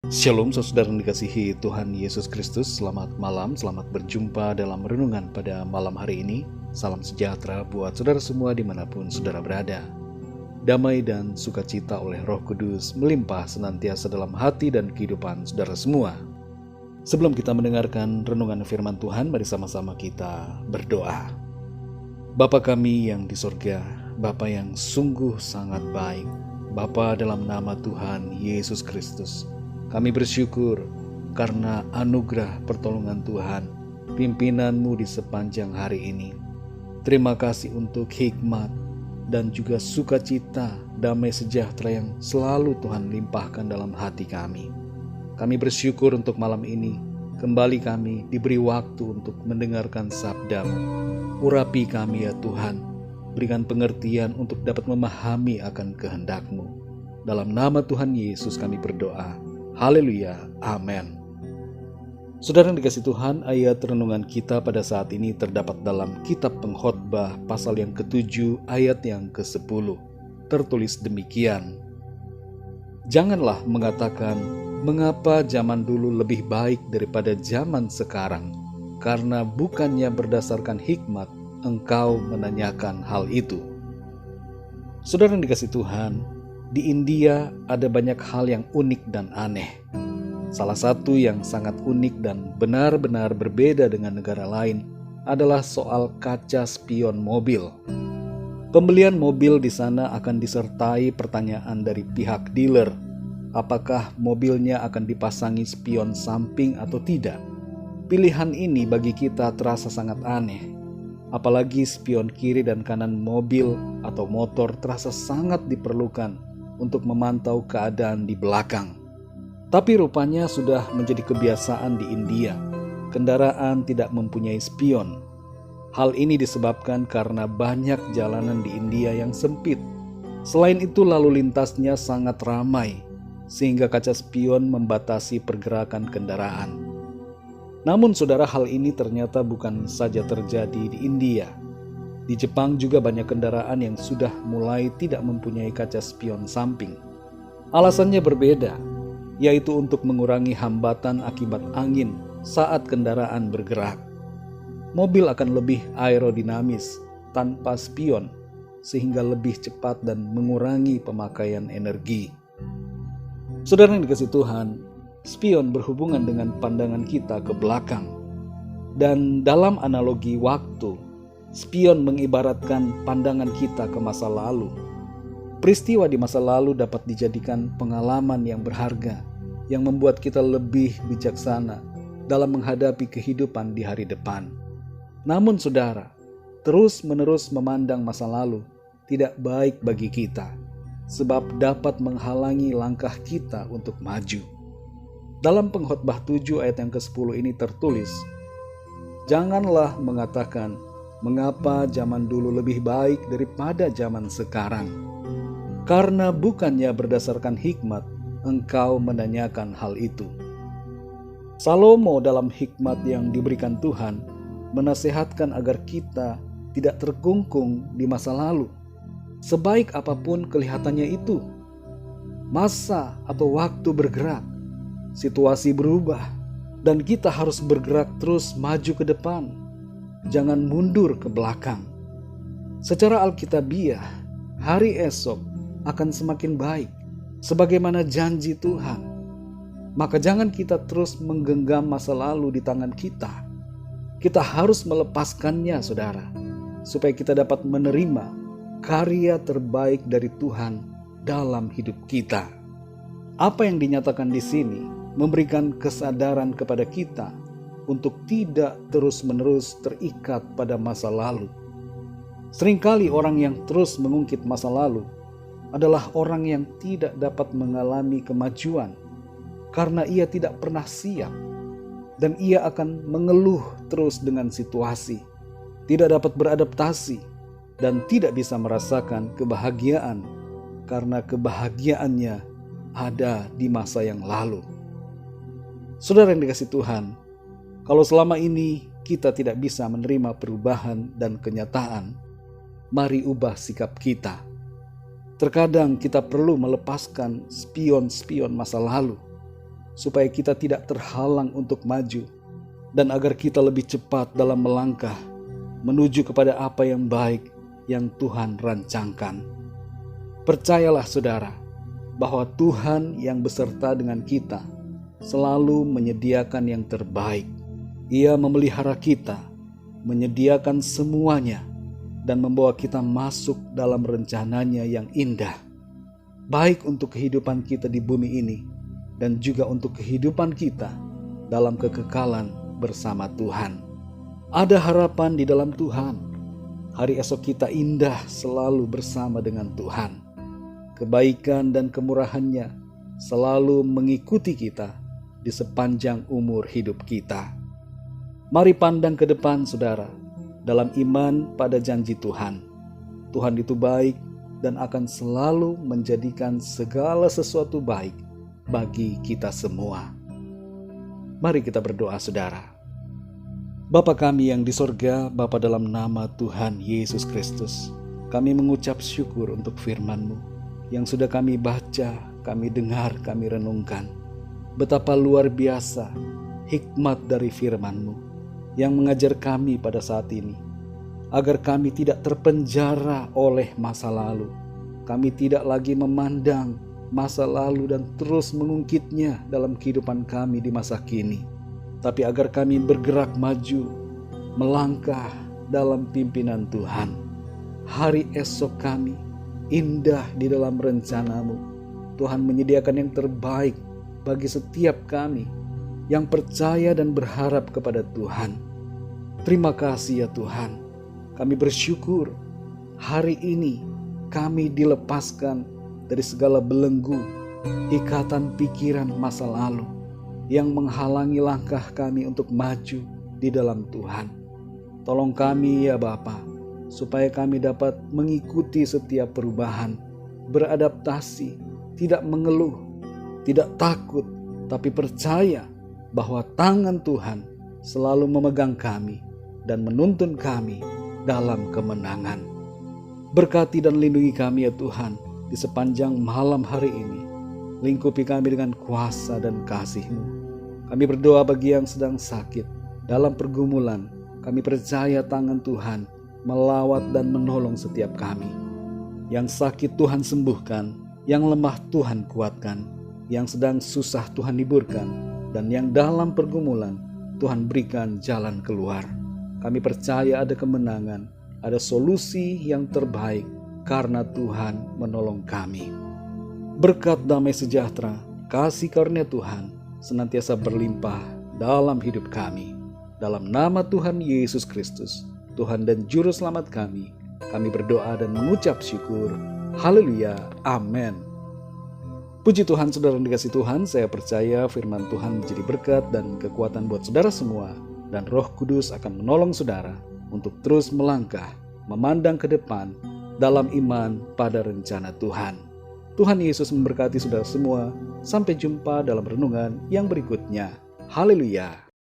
Shalom saudara yang dikasihi Tuhan Yesus Kristus. Selamat malam, selamat berjumpa dalam renungan pada malam hari ini. Salam sejahtera buat saudara semua dimanapun saudara berada. Damai dan sukacita oleh Roh Kudus melimpah senantiasa dalam hati dan kehidupan saudara semua. Sebelum kita mendengarkan renungan firman Tuhan, mari sama-sama kita berdoa. Bapa kami yang di sorga, Bapa yang sungguh sangat baik, Bapa dalam nama Tuhan Yesus Kristus, kami bersyukur karena anugerah pertolongan Tuhan, pimpinan-Mu di sepanjang hari ini. Terima kasih untuk hikmat dan juga sukacita, damai sejahtera yang selalu Tuhan limpahkan dalam hati kami. Kami bersyukur untuk malam ini, kembali kami diberi waktu untuk mendengarkan sabda-Mu. Urapi kami ya Tuhan, berikan pengertian untuk dapat memahami akan kehendak-Mu. Dalam nama Tuhan Yesus kami berdoa. Haleluya, amin. Saudara yang dikasihi Tuhan, ayat renungan kita pada saat ini terdapat dalam kitab Pengkhotbah pasal yang ke-7 ayat yang ke-10. Tertulis demikian: Janganlah mengatakan, mengapa zaman dulu lebih baik daripada zaman sekarang, karena bukannya berdasarkan hikmat engkau menanyakan hal itu. Saudara yang dikasihi Tuhan, di India ada banyak hal yang unik dan aneh. Salah satu yang sangat unik dan benar-benar berbeda dengan negara lain adalah soal kaca spion mobil. Pembelian mobil di sana akan disertai pertanyaan dari pihak dealer, apakah mobilnya akan dipasangi spion samping atau tidak. Pilihan ini bagi kita terasa sangat aneh. Apalagi spion kiri dan kanan mobil atau motor terasa sangat diperlukan untuk memantau keadaan di belakang. Tapi rupanya sudah menjadi kebiasaan di India. Kendaraan tidak mempunyai spion. Hal ini disebabkan karena banyak jalanan di India yang sempit. Selain itu lalu lintasnya sangat ramai, sehingga kaca spion membatasi pergerakan kendaraan. Namun saudara, hal ini ternyata bukan saja terjadi di India. Di Jepang juga banyak kendaraan yang sudah mulai tidak mempunyai kaca spion samping. Alasannya berbeda, yaitu untuk mengurangi hambatan akibat angin saat kendaraan bergerak. Mobil akan lebih aerodinamis tanpa spion, sehingga lebih cepat dan mengurangi pemakaian energi. Saudara yang dikasihi Tuhan, spion berhubungan dengan pandangan kita ke belakang. Dan dalam analogi waktu, spion mengibaratkan pandangan kita ke masa lalu. Peristiwa di masa lalu dapat dijadikan pengalaman yang berharga, yang membuat kita lebih bijaksana dalam menghadapi kehidupan di hari depan. Namun saudara, terus-menerus memandang masa lalu tidak baik bagi kita, sebab dapat menghalangi langkah kita untuk maju. Dalam Pengkhotbah 7 ayat yang ke-10 ini tertulis, Janganlah mengatakan, mengapa zaman dulu lebih baik daripada zaman sekarang? Karena bukannya berdasarkan hikmat engkau menanyakan hal itu. Salomo dalam hikmat yang diberikan Tuhan menasehatkan agar kita tidak terkungkung di masa lalu. Sebaik apapun kelihatannya itu, masa atau waktu bergerak, situasi berubah, dan kita harus bergerak terus maju ke depan. Jangan mundur ke belakang. Secara alkitabiah, hari esok akan semakin baik, sebagaimana janji Tuhan. Maka jangan kita terus menggenggam masa lalu di tangan kita. Kita harus melepaskannya, saudara, supaya kita dapat menerima karya terbaik dari Tuhan dalam hidup kita. Apa yang dinyatakan di sini memberikan kesadaran kepada kita untuk tidak terus-menerus terikat pada masa lalu. Seringkali orang yang terus mengungkit masa lalu adalah orang yang tidak dapat mengalami kemajuan karena ia tidak pernah siap, dan ia akan mengeluh terus dengan situasi, tidak dapat beradaptasi, dan tidak bisa merasakan kebahagiaan karena kebahagiaannya ada di masa yang lalu. Saudara yang dikasihi Tuhan, kalau selama ini kita tidak bisa menerima perubahan dan kenyataan, mari ubah sikap kita. Terkadang kita perlu melepaskan spion-spion masa lalu, supaya kita tidak terhalang untuk maju, dan agar kita lebih cepat dalam melangkah menuju kepada apa yang baik yang Tuhan rancangkan. Percayalah saudara, bahwa Tuhan yang beserta dengan kita selalu menyediakan yang terbaik. Ia memelihara kita, menyediakan semuanya, dan membawa kita masuk dalam rencananya yang indah, baik untuk kehidupan kita di bumi ini, dan juga untuk kehidupan kita dalam kekekalan bersama Tuhan. Ada harapan di dalam Tuhan. Hari esok kita indah selalu bersama dengan Tuhan. Kebaikan dan kemurahan-Nya selalu mengikuti kita di sepanjang umur hidup kita. Mari pandang ke depan saudara, dalam iman pada janji Tuhan. Tuhan itu baik dan akan selalu menjadikan segala sesuatu baik bagi kita semua. Mari kita berdoa saudara. Bapa kami yang di sorga, Bapa dalam nama Tuhan Yesus Kristus, kami mengucap syukur untuk firman-Mu yang sudah kami baca, kami dengar, kami renungkan. Betapa luar biasa hikmat dari firman-Mu yang mengajar kami pada saat ini, agar kami tidak terpenjara oleh masa lalu. Kami tidak lagi memandang masa lalu dan terus mengungkitnya dalam kehidupan kami di masa kini, tapi agar kami bergerak maju, melangkah dalam pimpinan Tuhan. Hari esok kami indah di dalam rencana-Mu. Tuhan menyediakan yang terbaik bagi setiap kami yang percaya dan berharap kepada Tuhan. Terima kasih ya Tuhan. Kami bersyukur hari ini kami dilepaskan dari segala belenggu, ikatan pikiran masa lalu yang menghalangi langkah kami untuk maju di dalam Tuhan. Tolong kami ya Bapa, supaya kami dapat mengikuti setiap perubahan, beradaptasi, tidak mengeluh, tidak takut, tapi percaya bahwa tangan Tuhan selalu memegang kami dan menuntun kami dalam kemenangan. Berkati dan lindungi kami ya Tuhan di sepanjang malam hari ini. Lingkupi kami dengan kuasa dan kasih-Mu. Kami berdoa bagi yang sedang sakit dalam pergumulan. Kami percaya tangan Tuhan melawat dan menolong setiap kami. Yang sakit Tuhan sembuhkan, yang lemah Tuhan kuatkan, yang sedang susah Tuhan hiburkan, dan yang dalam pergumulan Tuhan berikan jalan keluar. Kami percaya ada kemenangan, ada solusi yang terbaik karena Tuhan menolong kami. Berkat damai sejahtera, kasih karunia Tuhan senantiasa berlimpah dalam hidup kami. Dalam nama Tuhan Yesus Kristus, Tuhan dan Juru Selamat kami berdoa dan mengucap syukur. Haleluya, amin. Puji Tuhan, saudara yang dikasihi Tuhan, saya percaya firman Tuhan menjadi berkat dan kekuatan buat saudara semua, dan Roh Kudus akan menolong saudara untuk terus melangkah, memandang ke depan dalam iman pada rencana Tuhan. Tuhan Yesus memberkati saudara semua. Sampai jumpa dalam renungan yang berikutnya. Haleluya.